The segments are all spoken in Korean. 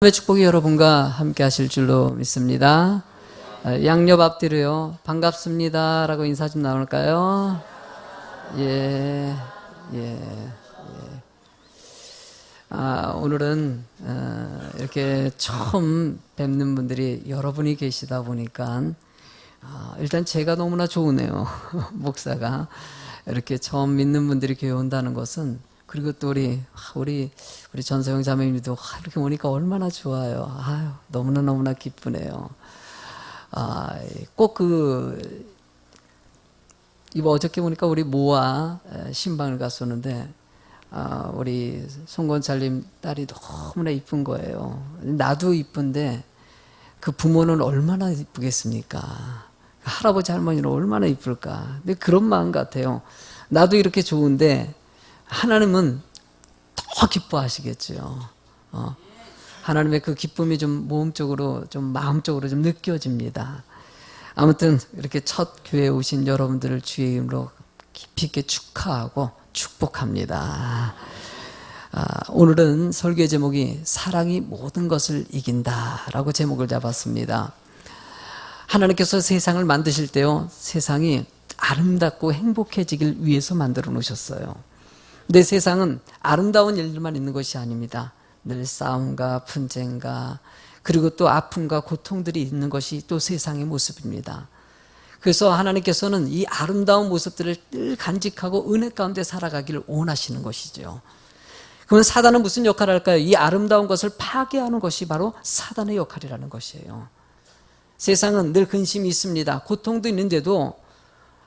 의 축복이 여러분과 함께 하실 줄로 믿습니다. 양옆 앞뒤로요. 반갑습니다 라고 인사 좀 나올까요? 예. 오늘은 이렇게 처음 뵙는 분들이 여러분이 계시다 보니까 일단 제가 너무나 좋으네요. 목사가 이렇게 처음 믿는 분들이 교회 온다는 것은, 그리고 또 우리 전서영 자매님도 이렇게 오니까 얼마나 좋아요. 너무나 기쁘네요. 꼭 이거 어저께 보니까 우리 모아 신방을 갔었는데, 우리 송건찰님 딸이 너무나 이쁜 거예요. 나도 이쁜데 그 부모는 얼마나 이쁘겠습니까? 할아버지 할머니는 얼마나 이쁠까? 근데 그런 마음 같아요. 나도 이렇게 좋은데 하나님은 더 기뻐하시겠죠. 하나님의 그 기쁨이 좀 몸적으로, 좀 마음적으로 좀 느껴집니다. 아무튼 이렇게 첫 교회에 오신 여러분들을 주의 이름으로 깊이 있게 축하하고 축복합니다. 오늘은 설교의 제목이 사랑이 모든 것을 이긴다 라고 제목을 잡았습니다. 하나님께서 세상을 만드실 때요, 세상이 아름답고 행복해지길 위해서 만들어 놓으셨어요. 내 세상은 아름다운 일들만 있는 것이 아닙니다. 늘 싸움과 분쟁과 그리고 또 아픔과 고통들이 있는 것이 또 세상의 모습입니다. 그래서 하나님께서는 이 아름다운 모습들을 늘 간직하고 은혜 가운데 살아가기를 원하시는 것이죠. 그러면 사단은 무슨 역할을 할까요? 이 아름다운 것을 파괴하는 것이 바로 사단의 역할이라는 것이에요. 세상은 늘 근심이 있습니다. 고통도 있는데도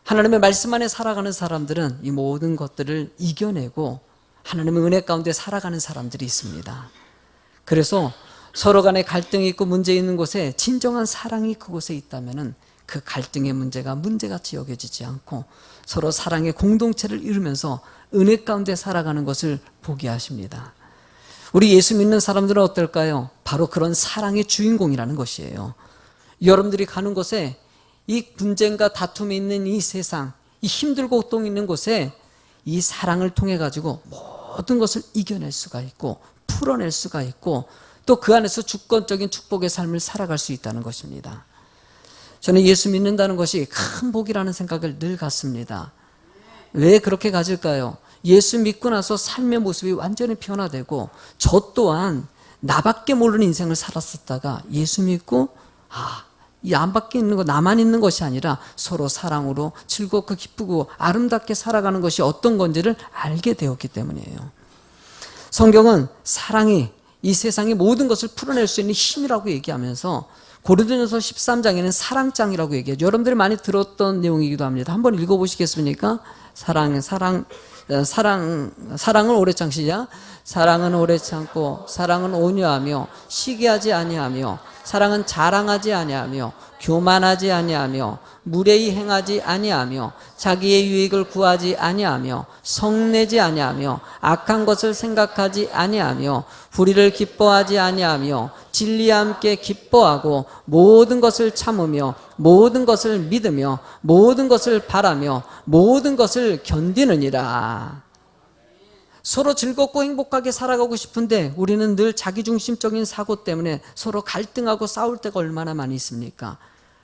하나님의 말씀 안에 살아가는 사람들은 이 모든 것들을 이겨내고 하나님의 은혜 가운데 살아가는 사람들이 있습니다. 그래서 서로 간에 갈등이 있고 문제 있는 곳에 진정한 사랑이 그곳에 있다면 그 갈등의 문제가 문제같이 여겨지지 않고 서로 사랑의 공동체를 이루면서 은혜 가운데 살아가는 것을 보게 하십니다. 우리 예수 믿는 사람들은 어떨까요? 바로 그런 사랑의 주인공이라는 것이에요. 여러분들이 가는 곳에 이 분쟁과 다툼이 있는 이 세상, 이 힘들고 고통 있는 곳에 이 사랑을 통해 가지고 모든 것을 이겨낼 수가 있고 풀어낼 수가 있고 또 그 안에서 주권적인 축복의 삶을 살아갈 수 있다는 것입니다. 저는 예수 믿는다는 것이 큰 복이라는 생각을 늘 갖습니다. 왜 그렇게 가질까요? 예수 믿고 나서 삶의 모습이 완전히 변화되고 저 또한 나밖에 모르는 인생을 살았었다가 예수 믿고 이 안밖에 있는 거, 나만 있는 것이 아니라 서로 사랑으로 즐겁고 기쁘고 아름답게 살아가는 것이 어떤 건지를 알게 되었기 때문이에요. 성경은 사랑이 이 세상의 모든 것을 풀어낼 수 있는 힘이라고 얘기하면서 고린도전서 13장에는 사랑장이라고 얘기해요. 여러분들이 많이 들었던 내용이기도 합니다. 한번 읽어보시겠습니까? 사랑은 오래 참시자. 사랑은 오래 참고 사랑은 온유하며 시기하지 아니하며 사랑은 자랑하지 아니하며 교만하지 아니하며 무례히 행하지 아니하며 자기의 유익을 구하지 아니하며 성내지 아니하며 악한 것을 생각하지 아니하며 불의를 기뻐하지 아니하며 진리와 함께 기뻐하고 모든 것을 참으며 모든 것을 믿으며 모든 것을 바라며 모든 것을 견디느니라. 서로 즐겁고 행복하게 살아가고 싶은데 우리는 늘 자기중심적인 사고 때문에 서로 갈등하고 싸울 때가 얼마나 많이 있습니까?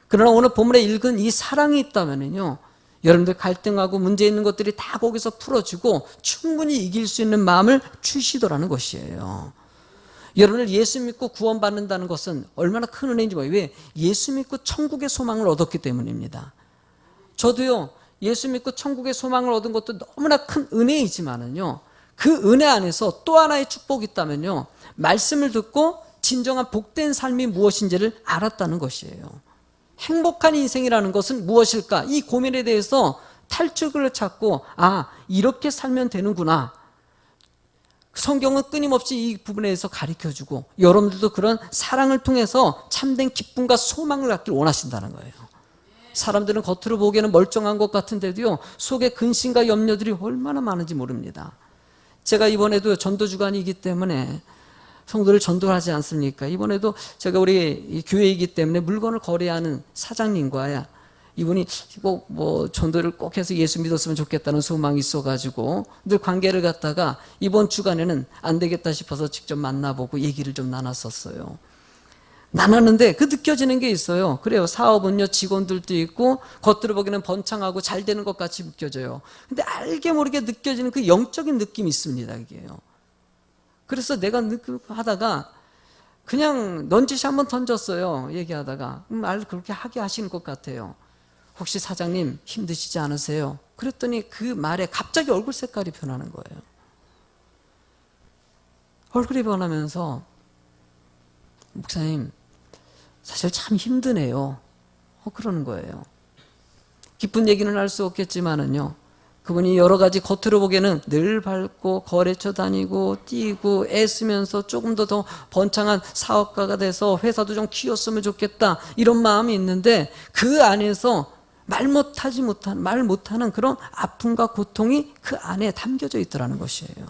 그러나 오늘 본문에 읽은 이 사랑이 있다면요, 여러분들 갈등하고 문제 있는 것들이 다 거기서 풀어지고 충분히 이길 수 있는 마음을 주시더라는 것이에요. 여러분들 예수 믿고 구원받는다는 것은 얼마나 큰 은혜인지 몰라요. 왜? 예수 믿고 천국의 소망을 얻었기 때문입니다. 저도요, 예수 믿고 천국의 소망을 얻은 것도 너무나 큰 은혜이지만은요, 그 은혜 안에서 또 하나의 축복이 있다면요, 말씀을 듣고 진정한 복된 삶이 무엇인지를 알았다는 것이에요. 행복한 인생이라는 것은 무엇일까? 이 고민에 대해서 탈출구를 찾고 이렇게 살면 되는구나. 성경은 끊임없이 이 부분에서 가르쳐주고 여러분들도 그런 사랑을 통해서 참된 기쁨과 소망을 갖길 원하신다는 거예요. 사람들은 겉으로 보기에는 멀쩡한 것 같은데도요, 속에 근심과 염려들이 얼마나 많은지 모릅니다. 제가 이번에도 전도주간이기 때문에 성도를 전도하지 않습니까? 이번에도 제가 우리 교회이기 때문에 물건을 거래하는 사장님과 이분이 꼭 뭐 전도를 꼭 해서 예수 믿었으면 좋겠다는 소망이 있어가지고 늘 관계를 갖다가 이번 주간에는 안 되겠다 싶어서 직접 만나보고 얘기를 좀 나눴었어요. 나눴는데 그 느껴지는 게 있어요. 그래요. 사업은요, 직원들도 있고 겉으로 보기에는 번창하고 잘 되는 것 같이 느껴져요. 근데 알게 모르게 느껴지는 그 영적인 느낌이 있습니다. 이게요. 그래서 내가 하다가 그냥 넌지시 한번 던졌어요. 얘기하다가 말 그렇게 하게 하시는 것 같아요. 혹시 사장님 힘드시지 않으세요? 그랬더니 그 말에 갑자기 얼굴 색깔이 변하는 거예요. 얼굴이 변하면서 목사님 사실 참 힘드네요. 그러는 거예요. 기쁜 얘기는 할 수 없겠지만은요, 그분이 여러 가지 겉으로 보기에는 늘 밝고 거래처 다니고 뛰고 애쓰면서 조금 더 번창한 사업가가 돼서 회사도 좀 키웠으면 좋겠다 이런 마음이 있는데 그 안에서 말 못하는 그런 아픔과 고통이 그 안에 담겨져 있더라는 것이에요.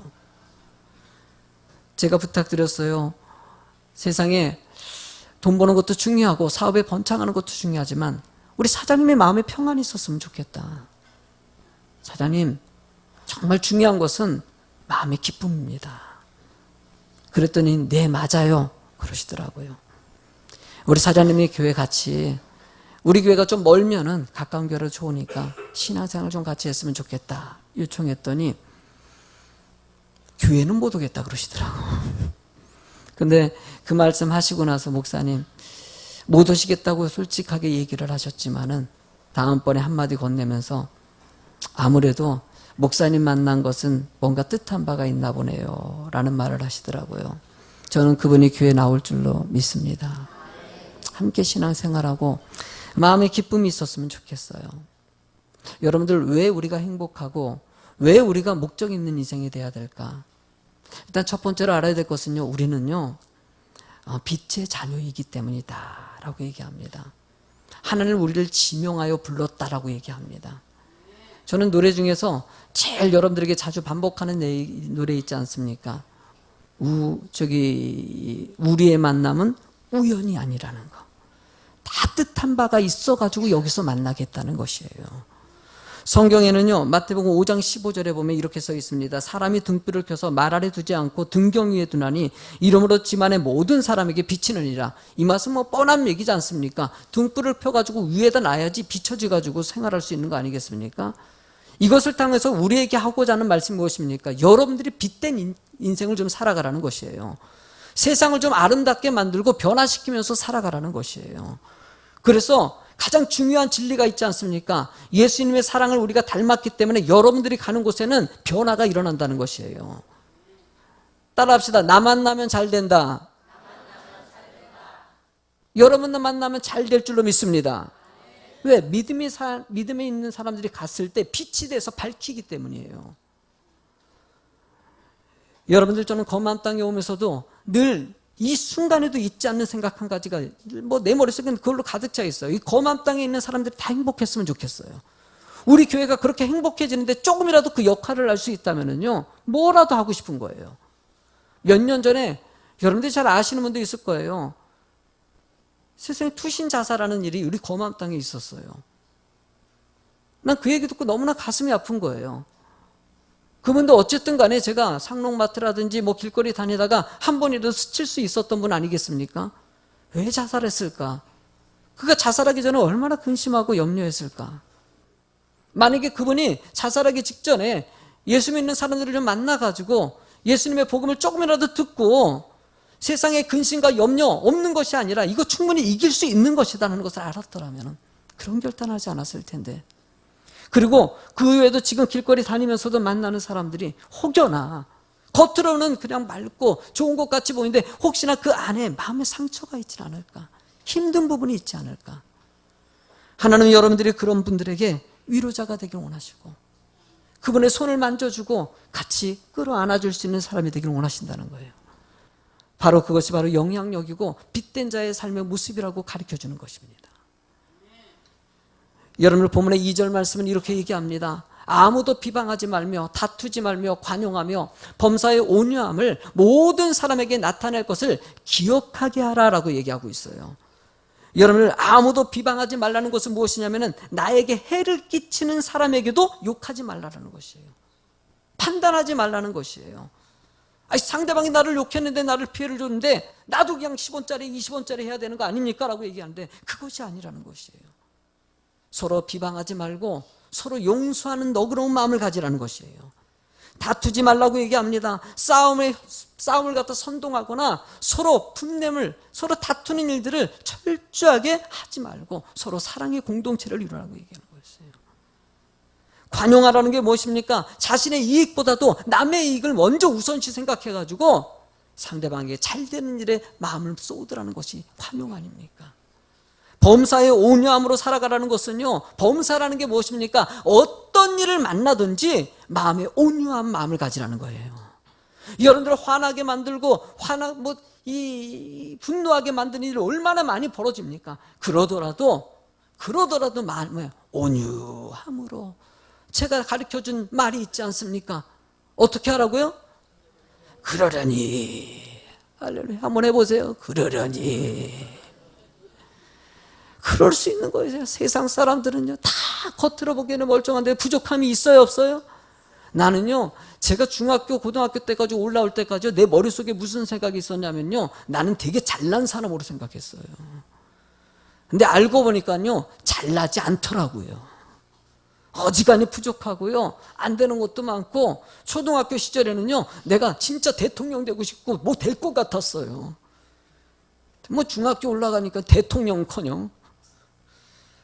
제가 부탁드렸어요. 세상에 돈 버는 것도 중요하고 사업에 번창하는 것도 중요하지만 우리 사장님의 마음에 평안이 있었으면 좋겠다. 사장님, 정말 중요한 것은 마음의 기쁨입니다. 그랬더니 네, 맞아요. 그러시더라고요. 우리 사장님이 교회 같이, 우리 교회가 좀 멀면은 가까운 교회로 좋으니까 신앙생활 좀 같이 했으면 좋겠다 요청했더니 교회는 못 오겠다 그러시더라고. 근데 그 말씀 하시고 나서 목사님 못 오시겠다고 솔직하게 얘기를 하셨지만은 다음번에 한마디 건네면서 아무래도 목사님 만난 것은 뭔가 뜻한 바가 있나 보네요 라는 말을 하시더라고요. 저는 그분이 교회에 나올 줄로 믿습니다. 함께 신앙생활하고 마음의 기쁨이 있었으면 좋겠어요. 여러분들, 왜 우리가 행복하고 왜 우리가 목적 있는 인생이 돼야 될까? 일단 첫 번째로 알아야 될 것은요, 우리는요 빛의 자녀이기 때문이다 라고 얘기합니다. 하나님 우리를 지명하여 불렀다라고 얘기합니다. 저는 노래 중에서 제일 여러분들에게 자주 반복하는 노래 있지 않습니까? 우리의 만남은 우연이 아니라는 거. 다 뜻한 바가 있어가지고 여기서 만나겠다는 것이에요. 성경에는요, 마태복음 5장 15절에 보면 이렇게 써 있습니다. 사람이 등불을 켜서 말 아래 두지 않고 등경 위에 두나니 이러므로 집안의 모든 사람에게 비치느니라. 이 말씀 뭐 뻔한 얘기지 않습니까? 등불을 펴가지고 위에다 놔야지 비춰져가지고 생활할 수 있는 거 아니겠습니까? 이것을 통해서 우리에게 하고자 하는 말씀이 무엇입니까? 여러분들이 빛된 인생을 좀 살아가라는 것이에요. 세상을 좀 아름답게 만들고 변화시키면서 살아가라는 것이에요. 그래서 가장 중요한 진리가 있지 않습니까? 예수님의 사랑을 우리가 닮았기 때문에 여러분들이 가는 곳에는 변화가 일어난다는 것이에요. 따라합시다. 나 만나면 잘 된다. 여러분들 만나면 잘 될 줄로 믿습니다. 왜? 믿음에 있는 사람들이 갔을 때 빛이 돼서 밝히기 때문이에요. 여러분들, 저는 거만한 땅에 오면서도 늘 이 순간에도 잊지 않는 생각 한 가지가 뭐 내 머릿속에는 그걸로 가득 차 있어요. 이 거만 땅에 있는 사람들이 다 행복했으면 좋겠어요. 우리 교회가 그렇게 행복해지는데 조금이라도 그 역할을 할 수 있다면요, 뭐라도 하고 싶은 거예요. 몇 년 전에 여러분들이 잘 아시는 분도 있을 거예요. 세상에 투신 자살하는 일이 우리 거만 땅에 있었어요. 난 그 얘기 듣고 너무나 가슴이 아픈 거예요. 그분도 어쨌든 간에 제가 상록마트라든지 뭐 길거리 다니다가 한 번이라도 스칠 수 있었던 분 아니겠습니까? 왜 자살했을까? 그가 자살하기 전에 얼마나 근심하고 염려했을까? 만약에 그분이 자살하기 직전에 예수 믿는 사람들을 좀 만나가지고 예수님의 복음을 조금이라도 듣고 세상에 근심과 염려 없는 것이 아니라 이거 충분히 이길 수 있는 것이라는 것을 알았더라면 그런 결단하지 않았을 텐데. 그리고 그 외에도 지금 길거리 다니면서도 만나는 사람들이 혹여나 겉으로는 그냥 맑고 좋은 것 같이 보이는데 혹시나 그 안에 마음에 상처가 있지 않을까, 힘든 부분이 있지 않을까. 하나님은 여러분들이 그런 분들에게 위로자가 되길 원하시고 그분의 손을 만져주고 같이 끌어안아줄 수 있는 사람이 되길 원하신다는 거예요. 바로 그것이 바로 영향력이고 빛된 자의 삶의 모습이라고 가르쳐주는 것입니다. 여러분들 본문의 2절 말씀은 이렇게 얘기합니다. 아무도 비방하지 말며 다투지 말며 관용하며 범사의 온유함을 모든 사람에게 나타낼 것을 기억하게 하라라고 얘기하고 있어요. 여러분을 아무도 비방하지 말라는 것은 무엇이냐면은 나에게 해를 끼치는 사람에게도 욕하지 말라는 것이에요. 판단하지 말라는 것이에요. 아니, 상대방이 나를 욕했는데, 나를 피해를 줬는데 나도 그냥 10원짜리 20원짜리 해야 되는 거 아닙니까? 라고 얘기하는데 그것이 아니라는 것이에요. 서로 비방하지 말고 서로 용서하는 너그러운 마음을 가지라는 것이에요. 다투지 말라고 얘기합니다. 싸움을 갖다 선동하거나 서로 분냄을, 서로 다투는 일들을 철저하게 하지 말고 서로 사랑의 공동체를 이루라고 얘기하는 것이에요. 관용하라는 게 무엇입니까? 자신의 이익보다도 남의 이익을 먼저 우선시 생각해가지고 상대방에게 잘 되는 일에 마음을 쏟으라는 것이 관용 아닙니까? 범사에 온유함으로 살아가라는 것은요, 범사라는 게 무엇입니까? 어떤 일을 만나든지 마음에 온유한 마음을 가지라는 거예요. 여러분들 화나게 만들고 분노하게 만드는 일이 얼마나 많이 벌어집니까? 그러더라도 마음에 온유함으로, 제가 가르쳐준 말이 있지 않습니까? 어떻게 하라고요? 그러려니. 할렐루야. 한번 해보세요. 그러려니. 그럴 수 있는 거예요. 세상 사람들은요, 다 겉으로 보기에는 멀쩡한데 부족함이 있어요, 없어요? 나는요, 제가 중학교, 고등학교 때까지 올라올 때까지 내 머릿속에 무슨 생각이 있었냐면요, 나는 되게 잘난 사람으로 생각했어요. 근데 알고 보니까요, 잘나지 않더라고요. 어지간히 부족하고요, 안 되는 것도 많고, 초등학교 시절에는요, 내가 진짜 대통령 되고 싶고 뭐 될 것 같았어요. 뭐 중학교 올라가니까 대통령커녕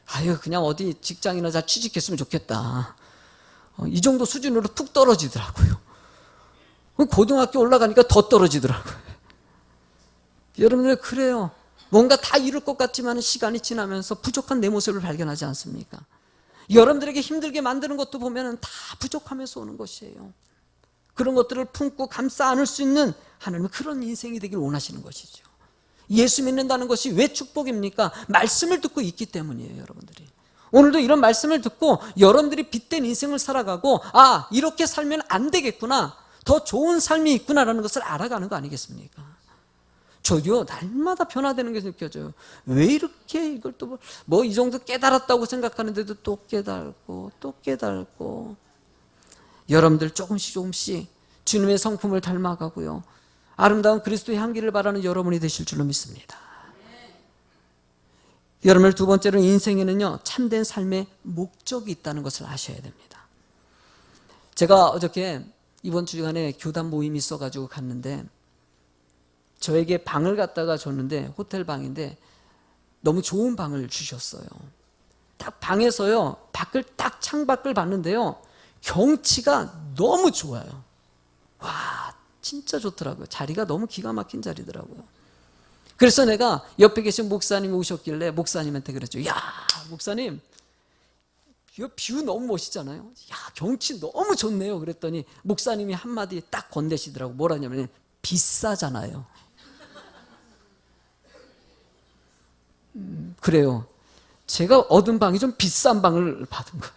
아유, 그냥 어디 직장이나 잘 취직했으면 좋겠다, 이 정도 수준으로 푹 떨어지더라고요. 고등학교 올라가니까 더 떨어지더라고요. 여러분들 그래요. 뭔가 다 이룰 것 같지만 시간이 지나면서 부족한 내 모습을 발견하지 않습니까? 여러분들에게 힘들게 만드는 것도 보면 다 부족하면서 오는 것이에요. 그런 것들을 품고 감싸 안을 수 있는 하나님은 그런 인생이 되길 원하시는 것이죠. 예수 믿는다는 것이 왜 축복입니까? 말씀을 듣고 있기 때문이에요, 여러분들이. 오늘도 이런 말씀을 듣고 여러분들이 빛된 인생을 살아가고, 아, 이렇게 살면 안 되겠구나, 더 좋은 삶이 있구나라는 것을 알아가는 거 아니겠습니까? 저도요, 날마다 변화되는 게 느껴져요. 왜 이렇게 이걸 또 뭐 이 정도 깨달았다고 생각하는데도 또 깨달고 또 깨달고. 여러분들 조금씩 주님의 성품을 닮아가고요, 아름다운 그리스도의 향기를 바라는 여러분이 되실 줄로 믿습니다. 여러분들 두 번째로, 인생에는요, 참된 삶의 목적이 있다는 것을 아셔야 됩니다. 제가 어저께 이번 주간에 교단 모임이 있어가지고 갔는데, 저에게 방을 갖다가 줬는데, 호텔 방인데 너무 좋은 방을 주셨어요. 딱 방에서요, 딱 창밖을 봤는데요, 경치가 너무 좋아요. 와, 진짜 좋더라고요. 자리가 너무 기가 막힌 자리더라고요. 그래서 내가 옆에 계신 목사님이 오셨길래 목사님한테 그랬죠. 야, 목사님, 이 뷰 너무 멋있잖아요. 야, 경치 너무 좋네요. 그랬더니 목사님이 한마디 딱 건네시더라고. 뭐라냐면, 비싸잖아요. 그래요. 제가 얻은 방이 좀 비싼 방을 받은 거예요.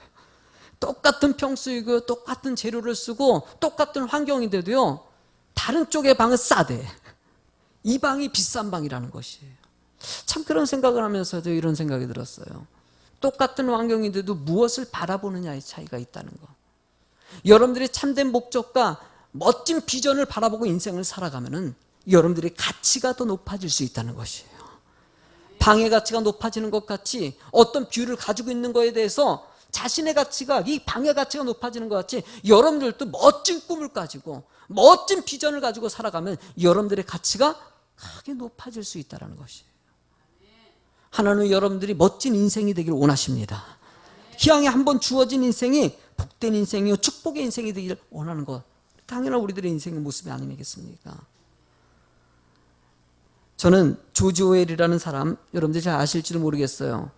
똑같은 평수이고 똑같은 재료를 쓰고 똑같은 환경인데도요, 다른 쪽의 방은 싸대. 이 방이 비싼 방이라는 것이에요. 참 그런 생각을 하면서도 이런 생각이 들었어요. 똑같은 환경인데도 무엇을 바라보느냐의 차이가 있다는 거. 여러분들이 참된 목적과 멋진 비전을 바라보고 인생을 살아가면은 여러분들의 가치가 더 높아질 수 있다는 것이에요. 방의 가치가 높아지는 것 같이 어떤 뷰를 가지고 있는 것에 대해서 자신의 가치가, 이 방의 가치가 높아지는 것 같이 여러분들도 멋진 꿈을 가지고 멋진 비전을 가지고 살아가면 여러분들의 가치가 크게 높아질 수 있다는 것이에요. 하나님은 여러분들이 멋진 인생이 되기를 원하십니다. 기왕에 한번 주어진 인생이 복된 인생이요, 축복의 인생이 되기를 원하는 것, 당연한 우리들의 인생의 모습이 아니겠습니까? 저는 조지 오웰이라는 사람, 여러분들이 잘 아실지도 모르겠어요.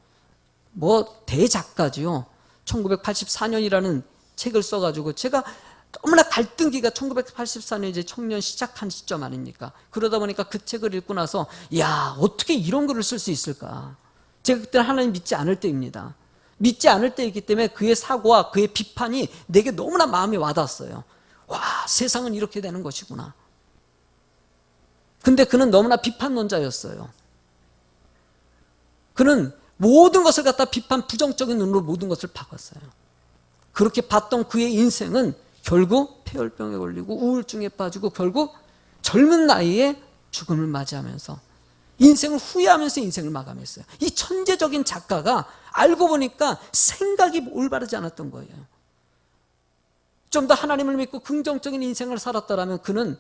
뭐 대작가지요. 1984년이라는 책을 써가지고, 제가 너무나 갈등기가 1984년 이제 청년 시작한 시점 아닙니까? 그러다 보니까 그 책을 읽고 나서, 야, 어떻게 이런 글을 쓸 수 있을까? 제가 그때 하나님 믿지 않을 때입니다. 믿지 않을 때이기 때문에 그의 사고와 그의 비판이 내게 너무나 마음에 와닿았어요. 와, 세상은 이렇게 되는 것이구나. 근데 그는 너무나 비판론자였어요. 그는 모든 것을 갖다 비판 부정적인 눈으로 모든 것을 바꿨어요. 그렇게 봤던 그의 인생은 결국 폐혈병에 걸리고 우울증에 빠지고 결국 젊은 나이에 죽음을 맞이하면서 인생을 후회하면서 인생을 마감했어요. 이 천재적인 작가가 알고 보니까 생각이 올바르지 않았던 거예요. 좀 더 하나님을 믿고 긍정적인 인생을 살았다면 그는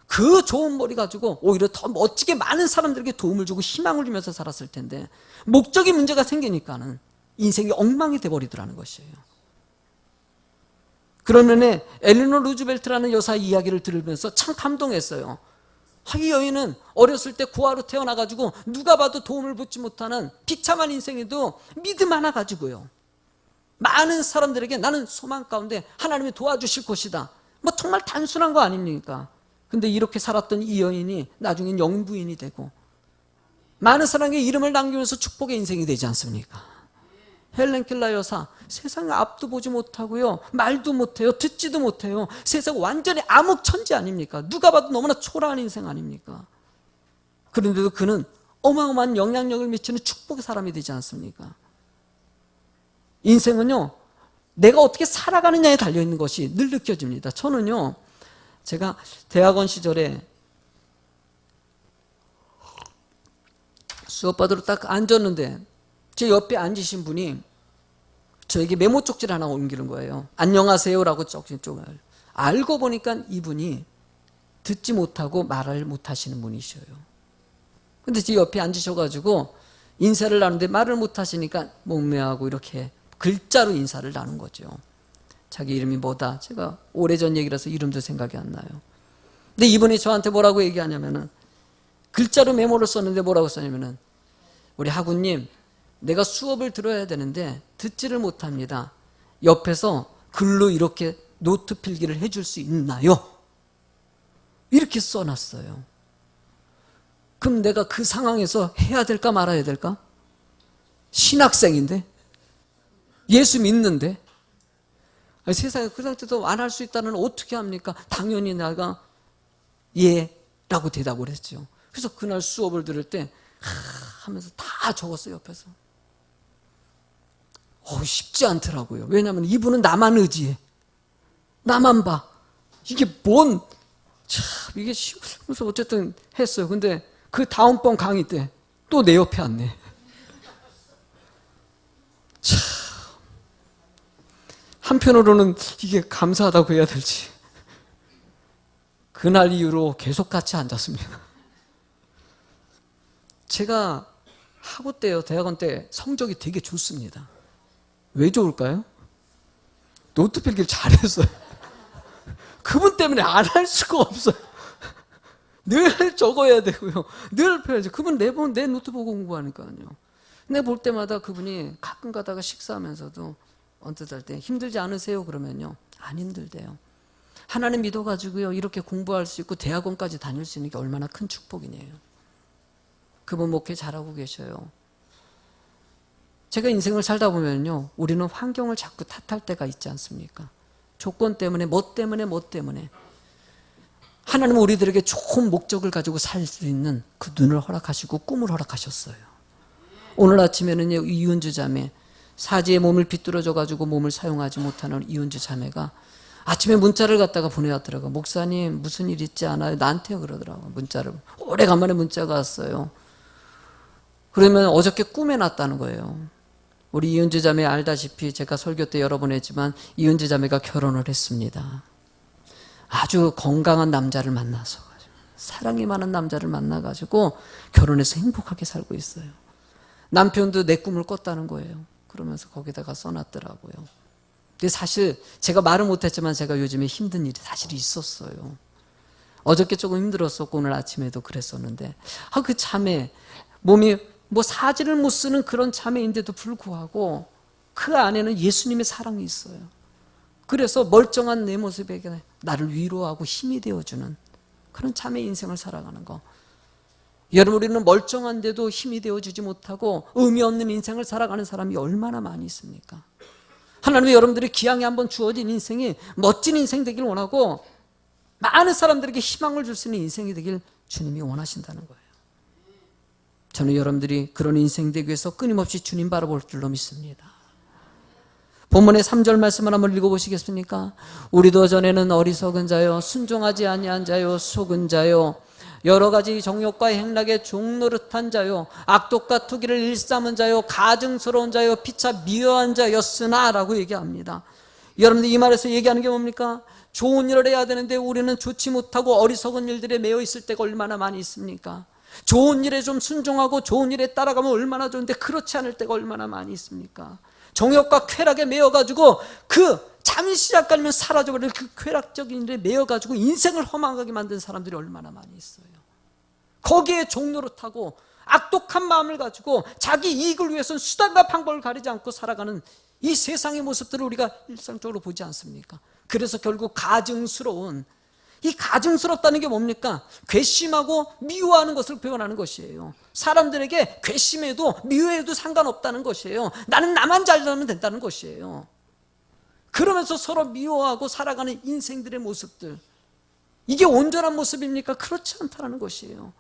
그 좋은 머리 가지고 오히려 더 멋지게 많은 사람들에게 도움을 주고 희망을 주면서 살았을 텐데 목적이 문제가 생기니까는 인생이 엉망이 돼버리더라는 것이에요. 그런 면에 엘리노 루즈벨트라는 여사 이야기를 들으면서 참 감동했어요. 이 여인은 어렸을 때 고아로 태어나가지고 누가 봐도 도움을 받지 못하는 비참한 인생에도 믿음 하나 가지고요, 많은 사람들에게 나는 소망 가운데 하나님이 도와주실 것이다, 뭐 정말 단순한 거 아닙니까? 근데 이렇게 살았던 이 여인이 나중엔 영부인이 되고 많은 사람에게 이름을 남기면서 축복의 인생이 되지 않습니까? 헬렌 켈러 여사, 세상에 앞도 보지 못하고요, 말도 못해요, 듣지도 못해요. 세상 완전히 암흑천지 아닙니까? 누가 봐도 너무나 초라한 인생 아닙니까? 그런데도 그는 어마어마한 영향력을 미치는 축복의 사람이 되지 않습니까? 인생은요, 내가 어떻게 살아가느냐에 달려있는 것이 늘 느껴집니다. 저는요, 제가 대학원 시절에 수업 받으러 딱 앉았는데 제 옆에 앉으신 분이 저에게 메모 쪽지를 하나 옮기는 거예요. 안녕하세요라고 쪽지 쪽을. 알고 보니까 이분이 듣지 못하고 말을 못하시는 분이셔요. 근데 제 옆에 앉으셔가지고 인사를 나누는데 말을 못하시니까 목매하고 이렇게 글자로 인사를 나눈 거죠. 자기 이름이 뭐다. 제가 오래전 얘기라서 이름도 생각이 안 나요. 근데 이분이 저한테 뭐라고 얘기하냐면은, 글자로 메모를 썼는데 뭐라고 썼냐면은, 우리 하구님, 내가 수업을 들어야 되는데 듣지를 못합니다. 옆에서 글로 이렇게 노트 필기를 해줄 수 있나요? 이렇게 써놨어요. 그럼 내가 그 상황에서 해야 될까 말아야 될까? 신학생인데, 예수 믿는데, 아니, 세상에 그 상태도 안 할 수 있다는 어떻게 합니까? 당연히 내가 예라고 대답을 했죠. 그래서 그날 수업을 들을 때 하면서 다 적었어요, 옆에서. 쉽지 않더라고요. 왜냐하면 이분은 나만 의지해, 나만 봐. 이게 뭔, 참 이게 쉬우면서 어쨌든 했어요. 근데 그 다음번 강의 때 또 내 옆에 앉네. 참, 한편으로는 이게 감사하다고 해야 될지, 그날 이후로 계속 같이 앉았습니다. 제가 학부 때요, 대학원 때 성적이 되게 좋습니다. 왜 좋을까요? 노트 필기를 잘했어요. 그분 때문에 안 할 수가 없어요. 늘 적어야 되고요, 늘 펴야죠. 그분 내 노트 보고 공부하니까요. 근데 볼 때마다 그분이 가끔 가다가 식사하면서도 언뜻 할 때 힘들지 않으세요? 그러면요, 안 힘들대요. 하나님 믿어가지고요, 이렇게 공부할 수 있고 대학원까지 다닐 수 있는 게 얼마나 큰 축복이네요. 그분 목회 잘하고 계셔요. 제가 인생을 살다 보면요, 우리는 환경을 자꾸 탓할 때가 있지 않습니까? 조건 때문에, 뭐 때문에. 하나님은 우리들에게 좋은 목적을 가지고 살 수 있는 그 눈을 허락하시고 꿈을 허락하셨어요. 오늘 아침에는요, 이은주 자매, 사지에 몸을 비뚤어져가지고 몸을 사용하지 못하는 이은주 자매가 아침에 문자를 갖다가 보내왔더라고요. 목사님, 무슨 일 있지 않아요? 나한테 그러더라고요. 문자를. 오래간만에 문자가 왔어요. 그러면 어저께 꿈에 났다는 거예요. 우리 이은주 자매 알다시피 제가 설교 때 여러 번 했지만 이은주 자매가 결혼을 했습니다. 아주 건강한 남자를 만나서, 사랑이 많은 남자를 만나가지고 결혼해서 행복하게 살고 있어요. 남편도 내 꿈을 꿨다는 거예요. 그러면서 거기다가 써놨더라고요. 근데 사실 제가 말을 못했지만 제가 요즘에 힘든 일이 사실 있었어요. 어저께 조금 힘들었었고 오늘 아침에도 그랬었는데, 그 자매 몸이 뭐 사지를 못 쓰는 그런 자매인데도 불구하고 그 안에는 예수님의 사랑이 있어요. 그래서 멀쩡한 내 모습에 나를 위로하고 힘이 되어주는 그런 자매 인생을 살아가는 거. 여러분, 우리는 멀쩡한데도 힘이 되어주지 못하고 의미 없는 인생을 살아가는 사람이 얼마나 많이 있습니까? 하나님이 여러분들의 기왕에 한번 주어진 인생이 멋진 인생 되길 원하고 많은 사람들에게 희망을 줄 수 있는 인생이 되길 주님이 원하신다는 거예요. 저는 여러분들이 그런 인생 되기 위해서 끊임없이 주님 바라볼 줄로 믿습니다. 본문의 3절 말씀을 한번 읽어보시겠습니까? 우리도 전에는 어리석은 자요, 순종하지 아니한 자요, 속은 자요, 여러 가지 정욕과 행락에 종노릇한 자요, 악독과 투기를 일삼은 자요, 가증스러운 자요, 피차 미워한 자였으나 라고 얘기합니다. 여러분들 이 말에서 얘기하는 게 뭡니까? 좋은 일을 해야 되는데 우리는 좋지 못하고 어리석은 일들에 매여 있을 때가 얼마나 많이 있습니까? 좋은 일에 좀 순종하고 좋은 일에 따라가면 얼마나 좋은데 그렇지 않을 때가 얼마나 많이 있습니까? 정욕과 쾌락에 매여가지고 잠시 잠깐이면 사라져버리는 그 쾌락적인 일에 매여가지고 인생을 허망하게 만든 사람들이 얼마나 많이 있어요. 거기에 종노릇하고 악독한 마음을 가지고 자기 이익을 위해서는 수단과 방법을 가리지 않고 살아가는 이 세상의 모습들을 우리가 일상적으로 보지 않습니까? 그래서 결국 이 가증스럽다는 게 뭡니까? 괘씸하고 미워하는 것을 표현하는 것이에요. 사람들에게 괘씸해도 미워해도 상관없다는 것이에요. 나는 나만 잘 되면 된다는 것이에요. 그러면서 서로 미워하고 살아가는 인생들의 모습들, 이게 온전한 모습입니까? 그렇지 않다는 것이에요.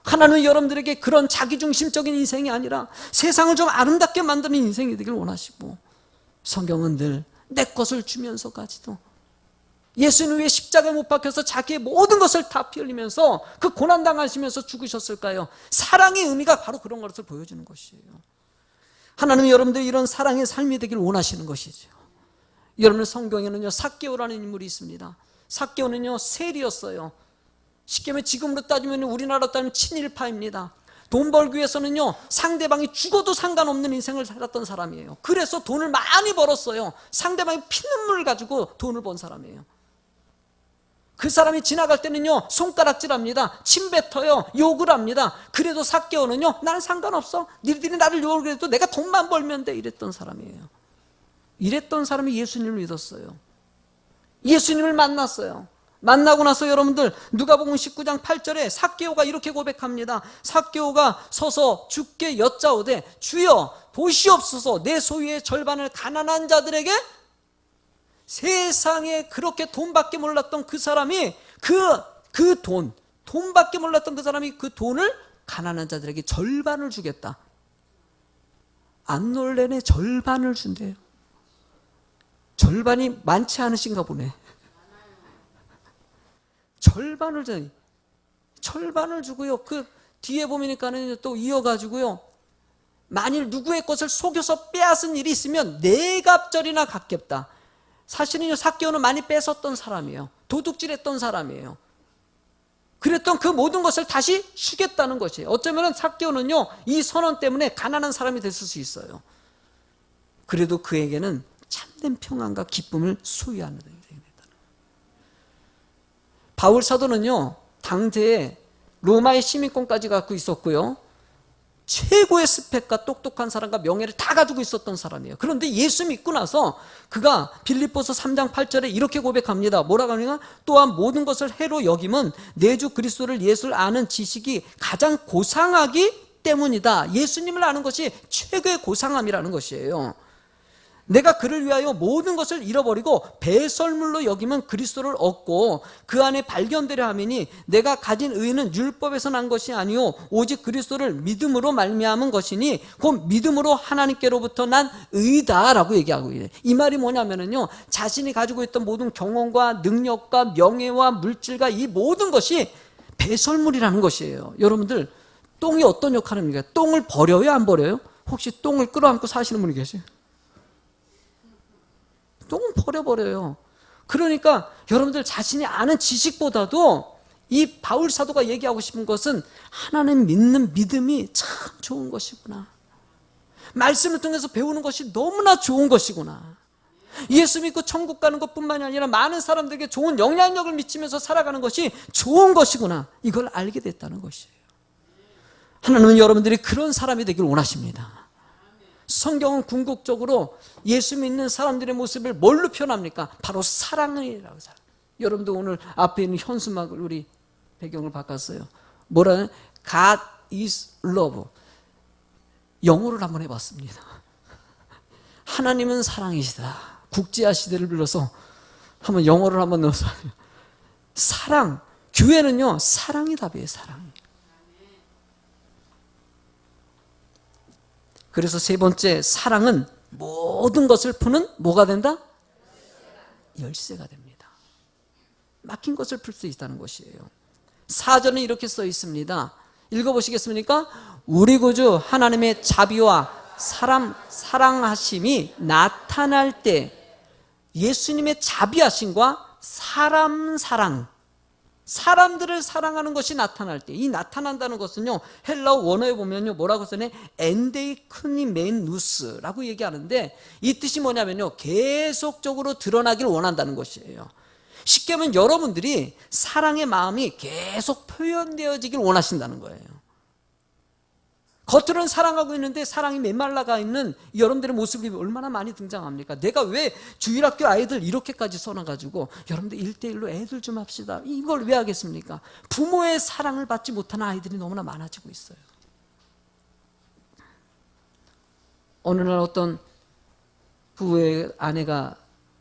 하나님은 여러분들에게 그런 자기중심적인 인생이 아니라 세상을 좀 아름답게 만드는 인생이 되길 원하시고, 성경은 늘 내 것을 주면서까지도 예수는 왜 십자가에 못 박혀서 자기의 모든 것을 다 피 흘리면서 그 고난당하시면서 죽으셨을까요? 사랑의 의미가 바로 그런 것을 보여주는 것이에요. 하나님은 여러분들 이런 사랑의 삶이 되길 원하시는 것이죠. 여러분 성경에는요, 삭개오라는 인물이 있습니다. 삭개오는요, 세리였어요. 쉽게 말하면 지금으로 따지면 우리나라로 따지면 친일파입니다. 돈 벌기 위해서는요, 상대방이 죽어도 상관없는 인생을 살았던 사람이에요. 그래서 돈을 많이 벌었어요. 상대방이 피눈물을 가지고 돈을 번 사람이에요. 그 사람이 지나갈 때는요, 손가락질합니다. 침 뱉어요. 욕을 합니다. 그래도 삭개오는요, 나는 상관없어. 니들이 나를 욕을 해도 내가 돈만 벌면 돼. 이랬던 사람이에요. 이랬던 사람이 예수님을 믿었어요. 예수님을 만났어요. 만나고 나서 여러분들 누가복음 19장 8절에 삭개오가 이렇게 고백합니다. 삭개오가 서서 주께 여짜오되 주여 보시옵소서, 내 소유의 절반을 가난한 자들에게. 세상에 그렇게 돈밖에 몰랐던 그 사람이 돈밖에 몰랐던 그 사람이 그 돈을 가난한 자들에게 절반을 주겠다. 안 놀래네. 절반을 준대요. 절반이 많지 않으신가 보네. 절반을 주고요. 그 뒤에 보니까는 또 이어가지고요, 만일 누구의 것을 속여서 빼앗은 일이 있으면 네 갑절이나 갚겠다. 사실은요, 삭개오는 많이 뺏었던 사람이에요. 도둑질했던 사람이에요. 그랬던 그 모든 것을 다시 주겠다는 것이에요. 어쩌면 삭개오는요, 이 선언 때문에 가난한 사람이 됐을 수 있어요. 그래도 그에게는 참된 평안과 기쁨을 소유하는 인생이 됐다. 바울 사도는요, 당대에 로마의 시민권까지 갖고 있었고요, 최고의 스펙과 똑똑한 사람과 명예를 다 가지고 있었던 사람이에요. 그런데 예수 믿고 나서 그가 빌립보서 3장 8절에 이렇게 고백합니다. 뭐라고 하느냐? 또한 모든 것을 해로 여김은 내 주 그리스도를 예수를 아는 지식이 가장 고상하기 때문이다. 예수님을 아는 것이 최고의 고상함이라는 것이에요. 내가 그를 위하여 모든 것을 잃어버리고 배설물로 여기면 그리스도를 얻고 그 안에 발견되려 하매니 내가 가진 의는 율법에서 난 것이 아니요 오직 그리스도를 믿음으로 말미암은 것이니 곧 믿음으로 하나님께로부터 난 의다라고 얘기하고 있어요. 이 말이 뭐냐면요, 자신이 가지고 있던 모든 경험과 능력과 명예와 물질과 이 모든 것이 배설물이라는 것이에요. 여러분들, 똥이 어떤 역할을 합니까? 똥을 버려요, 안 버려요? 혹시 똥을 끌어안고 사시는 분이 계세요? 똥은 버려버려요. 그러니까 여러분들 자신이 아는 지식보다도 이 바울 사도가 얘기하고 싶은 것은 하나님 믿는 믿음이 참 좋은 것이구나. 말씀을 통해서 배우는 것이 너무나 좋은 것이구나. 예수 믿고 천국 가는 것뿐만이 아니라 많은 사람들에게 좋은 영향력을 미치면서 살아가는 것이 좋은 것이구나. 이걸 알게 됐다는 것이에요. 하나님은 여러분들이 그런 사람이 되길 원하십니다. 성경은 궁극적으로 예수 믿는 사람들의 모습을 뭘로 표현합니까? 바로 사랑이라고. 여러분도 오늘 앞에 있는 현수막을 우리 배경을 바꿨어요. 뭐라는? God is love. 영어를 한번 해봤습니다. 하나님은 사랑이시다. 국제화 시대를 빌어서 한번 영어를 한번 넣어서 사랑. 교회는요, 사랑이 답이에요. 사랑. 그래서 세 번째, 사랑은 모든 것을 푸는 뭐가 된다? 열쇠가 됩니다. 막힌 것을 풀 수 있다는 것이에요. 4절은 이렇게 써 있습니다. 읽어보시겠습니까? 우리 구주 하나님의 자비와 사랑하심이 나타날 때 예수님의 자비하심과 사람들을 사랑하는 것이 나타날 때, 이 나타난다는 것은요, 헬라어 원어에 보면요, 뭐라고 써네? 엔데이크니메누스라고 얘기하는데, 이 뜻이 뭐냐면요, 계속적으로 드러나길 원한다는 것이에요. 쉽게 하면 여러분들이 사랑의 마음이 계속 표현되어지길 원하신다는 거예요. 겉으로는 사랑하고 있는데 사랑이 메말라가 있는 여러분들의 모습이 얼마나 많이 등장합니까? 내가 왜 주일학교 아이들 이렇게까지 써놔가지고 여러분들 1대1로 애들 좀 합시다, 이걸 왜 하겠습니까? 부모의 사랑을 받지 못하는 아이들이 너무나 많아지고 있어요. 어느 날 어떤 부부의 아내가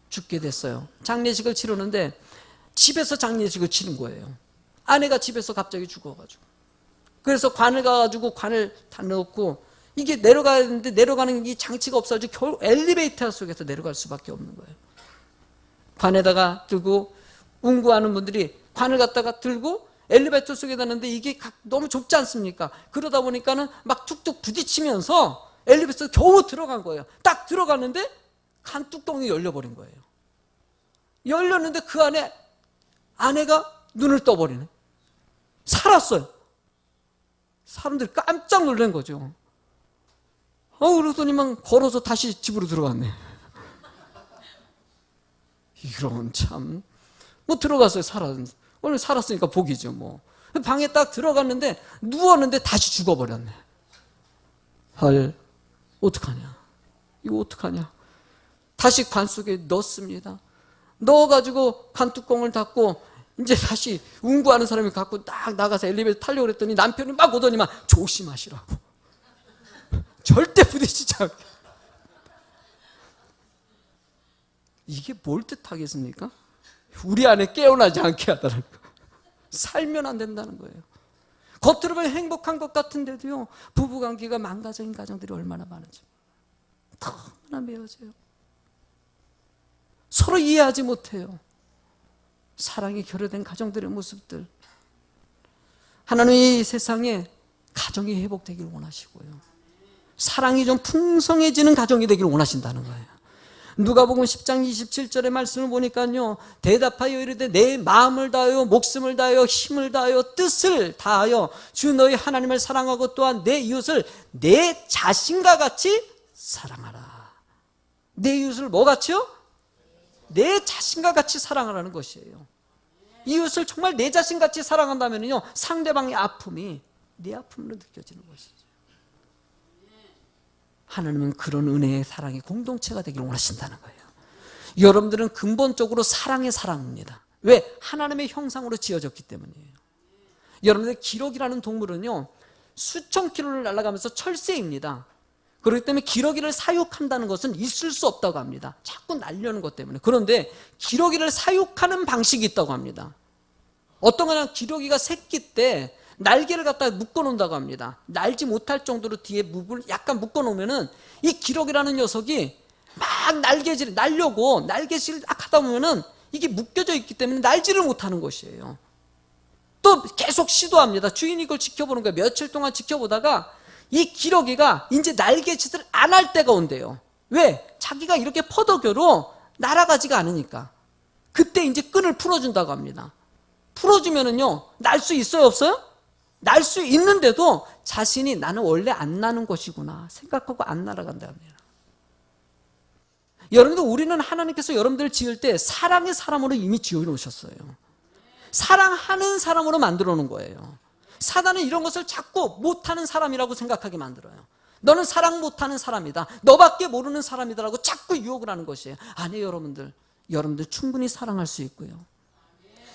죽게 됐어요. 장례식을 치르는데 집에서 장례식을 치른 거예요. 아내가 집에서 갑자기 죽어가지고, 그래서 관을 가가지고 관을 다 넣고 이게 내려가야 되는데 내려가는 이 장치가 없어가지고 결국 엘리베이터 속에서 내려갈 수밖에 없는 거예요. 관에다가 들고 운구하는 분들이 관을 갖다가 들고 엘리베이터 속에 놨는데 이게 너무 좁지 않습니까? 그러다 보니까는 막 툭툭 부딪히면서 엘리베이터 겨우 들어간 거예요. 딱 들어갔는데 관 뚜껑이 열려버린 거예요. 열렸는데 그 안에 아내가 눈을 떠버리네. 살았어요. 사람들이 깜짝 놀란 거죠. 그러더니만 걸어서 다시 집으로 들어갔네. 이런 참. 뭐 들어갔어요. 오늘 살았으니까 복이죠 뭐. 방에 딱 들어갔는데 누웠는데 다시 죽어버렸네. 헐, 어떡하냐. 이거 어떡하냐. 다시 관 속에 넣습니다. 넣어가지고 관 뚜껑을 닫고 이제 다시 운구하는 사람이 갖고 딱 나가서 엘리베이터 타려고 그랬더니 남편이 막 오더니만 조심하시라고. 절대 부딪히지 않게. 이게 뭘 뜻하겠습니까? 우리 안에 깨어나지 않게 하다는 거. 살면 안 된다는 거예요. 겉으로 보면 행복한 것 같은데도요, 부부관계가 망가진 가정들이 얼마나 많은지. 너무나 매어져요. 서로 이해하지 못해요. 사랑이 결여된 가정들의 모습들. 하나님은 이 세상에 가정이 회복되길 원하시고요, 사랑이 좀 풍성해지는 가정이 되길 원하신다는 거예요. 누가복음 10장 27절의 말씀을 보니까요, 대답하여 이르되 내 마음을 다하여 목숨을 다하여 힘을 다하여 뜻을 다하여 주 너희 하나님을 사랑하고 또한 내 이웃을 내 자신과 같이 사랑하라. 내 이웃을 뭐 같이요? 내 자신과 같이 사랑하라는 것이에요. 이웃을 정말 내 자신같이 사랑한다면요, 상대방의 아픔이 내 아픔으로 느껴지는 것이죠. 하나님은 그런 은혜의 사랑의 공동체가 되기를 원하신다는 거예요. 여러분들은 근본적으로 사랑의 사람입니다. 왜? 하나님의 형상으로 지어졌기 때문이에요. 여러분들 기러기라는 동물은요, 수천 킬로를 날아가면서 철새입니다. 그렇기 때문에 기러기를 사육한다는 것은 있을 수 없다고 합니다. 자꾸 날려는 것 때문에. 그런데 기러기를 사육하는 방식이 있다고 합니다. 어떤 거냐, 기러기가 새끼 때 날개를 갖다가 묶어놓는다고 합니다. 날지 못할 정도로 뒤에 목을 약간 묶어놓으면은 이 기러기라는 녀석이 막 날려고 날개질을 딱 하다 보면은 이게 묶여져 있기 때문에 날지를 못하는 것이에요. 또 계속 시도합니다. 주인이 이걸 지켜보는 거예요. 며칠 동안 지켜보다가 이 기러기가 이제 날개짓을 안 할 때가 온대요. 왜? 자기가 이렇게 퍼덕여로 날아가지가 않으니까. 그때 이제 끈을 풀어준다고 합니다. 풀어주면은요, 날 수 있어요, 없어요? 날 수 있는데도 자신이 나는 원래 안 나는 것이구나 생각하고 안 날아간다 합니다. 여러분들, 우리는 하나님께서 여러분들을 지을 때 사랑의 사람으로 이미 지어놓으셨어요. 사랑하는 사람으로 만들어 놓은 거예요. 사단은 이런 것을 자꾸 못하는 사람이라고 생각하게 만들어요. 너는 사랑 못하는 사람이다, 너밖에 모르는 사람이다라고 자꾸 유혹을 하는 것이에요. 아니에요. 여러분들 충분히 사랑할 수 있고요,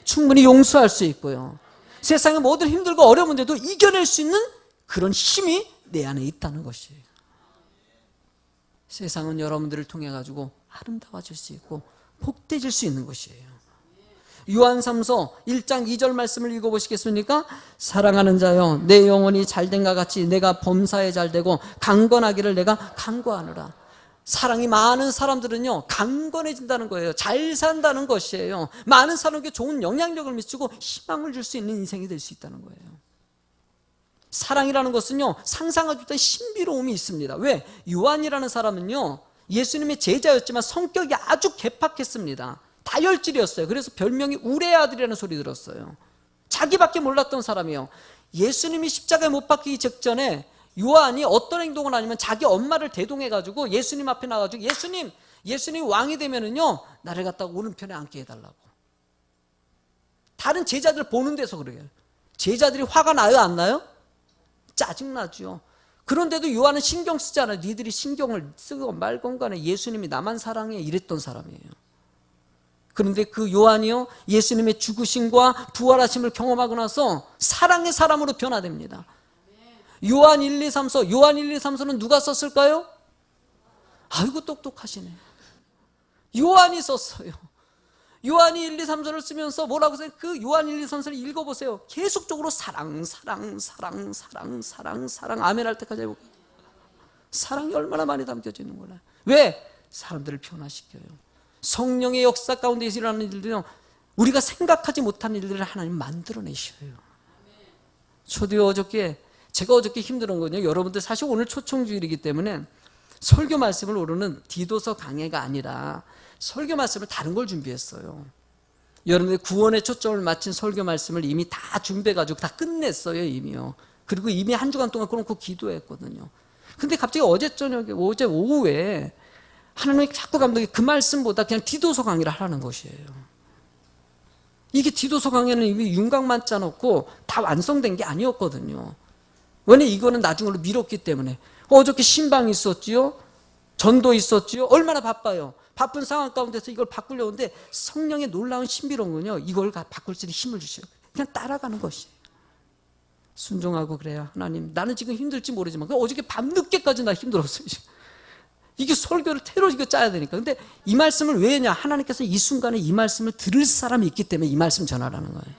충분히 용서할 수 있고요, 세상의 모든 힘들고 어려운 문제도 이겨낼 수 있는 그런 힘이 내 안에 있다는 것이에요. 세상은 여러분들을 통해 가지고 아름다워질 수 있고 복되질 수 있는 것이에요. 요한3서 1장 2절 말씀을 읽어보시겠습니까? 사랑하는 자여, 내 영혼이 잘된과 같이 내가 범사에 잘되고 강건하기를 내가 간구하노라. 사랑이 많은 사람들은요, 강건해진다는 거예요. 잘 산다는 것이에요. 많은 사람에게 좋은 영향력을 미치고 희망을 줄 수 있는 인생이 될 수 있다는 거예요. 사랑이라는 것은요, 상상하지 못한 신비로움이 있습니다. 왜? 요한이라는 사람은요, 예수님의 제자였지만 성격이 아주 개팍했습니다. 다혈질이었어요. 그래서 별명이 우레의 아들이라는 소리 들었어요. 자기밖에 몰랐던 사람이에요. 예수님이 십자가에 못 박히기 직전에 요한이 어떤 행동을 하냐면 자기 엄마를 대동해가지고 예수님 앞에 나가지고 예수님 왕이 되면은요, 나를 갖다가 오른편에 앉게 해달라고. 다른 제자들 보는 데서 그래요. 제자들이 화가 나요, 안 나요? 짜증나죠. 그런데도 요한은 신경 쓰지 않아요. 니들이 신경을 쓰고 말건 간에 예수님이 나만 사랑해, 이랬던 사람이에요. 그런데 그 요한이요, 예수님의 죽으심과 부활하심을 경험하고 나서 사랑의 사람으로 변화됩니다. 요한 1, 2, 3서, 요한 1, 2, 3서는 누가 썼을까요? 아이고 똑똑하시네. 요한이 썼어요. 요한이 1, 2, 3서를 쓰면서 뭐라고 써요? 그 요한 1, 2, 3서를 읽어보세요. 계속적으로 사랑 아멘 할 때까지 해볼까요? 사랑이 얼마나 많이 담겨져 있는 거예요. 왜? 사람들을 변화시켜요. 성령의 역사 가운데서 일어나는 일들은 우리가 생각하지 못한 일들을 하나님 만들어내셔요. 저도 제가 어저께 힘든 건요, 여러분들 사실 오늘 초청주일이기 때문에 설교 말씀을 오르는 디도서 강해가 아니라 설교 말씀을 다른 걸 준비했어요. 여러분들 구원의 초점을 맞춘 설교 말씀을 이미 다 준비해가지고 다 끝냈어요, 이미요. 그리고 이미 한 주간 동안 끊고 기도했거든요. 근데 갑자기 어제 오후에 하나님이 자꾸 감독이 그 말씀보다 그냥 디도서 강의를 하라는 것이에요. 이게 디도서 강의는 이미 윤곽만 짜놓고 다 완성된 게 아니었거든요. 왜냐, 이거는 나중으로 미뤘기 때문에. 어저께 신방이 있었지요, 전도 있었지요. 얼마나 바빠요. 바쁜 상황 가운데서 이걸 바꾸려고 하는데 성령의 놀라운 신비로운 건요, 이걸 바꿀 수 있는 힘을 주셔요. 그냥 따라가는 것이에요. 순종하고 그래야 하나님, 나는 지금 힘들지 모르지만 어저께 밤늦게까지 나 힘들었어요. 이게 설교를 테러 이거 짜야 되니까. 근데 이 말씀을 왜 했냐? 하나님께서 이 순간에 이 말씀을 들을 사람이 있기 때문에 이 말씀 전하라는 거예요.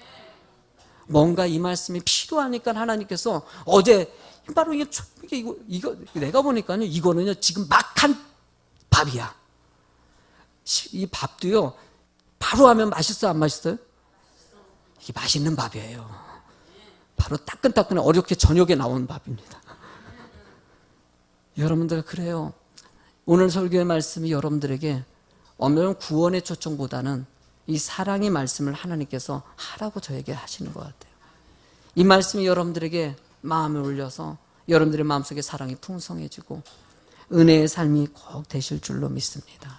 뭔가 이 말씀이 필요하니까 하나님께서 어제 바로 이거 내가 보니까요, 이거는요 지금 막 한 밥이야. 이 밥도요 바로 하면 맛있어요, 안 맛있어요? 이게 맛있는 밥이에요. 바로 따끈따끈한 어렵게 저녁에 나온 밥입니다. 여러분들 그래요. 오늘 설교의 말씀이 여러분들에게 엄연한 구원의 초청보다는 이 사랑의 말씀을 하나님께서 하라고 저에게 하시는 것 같아요. 이 말씀이 여러분들에게 마음을 울려서 여러분들의 마음속에 사랑이 풍성해지고 은혜의 삶이 꼭 되실 줄로 믿습니다.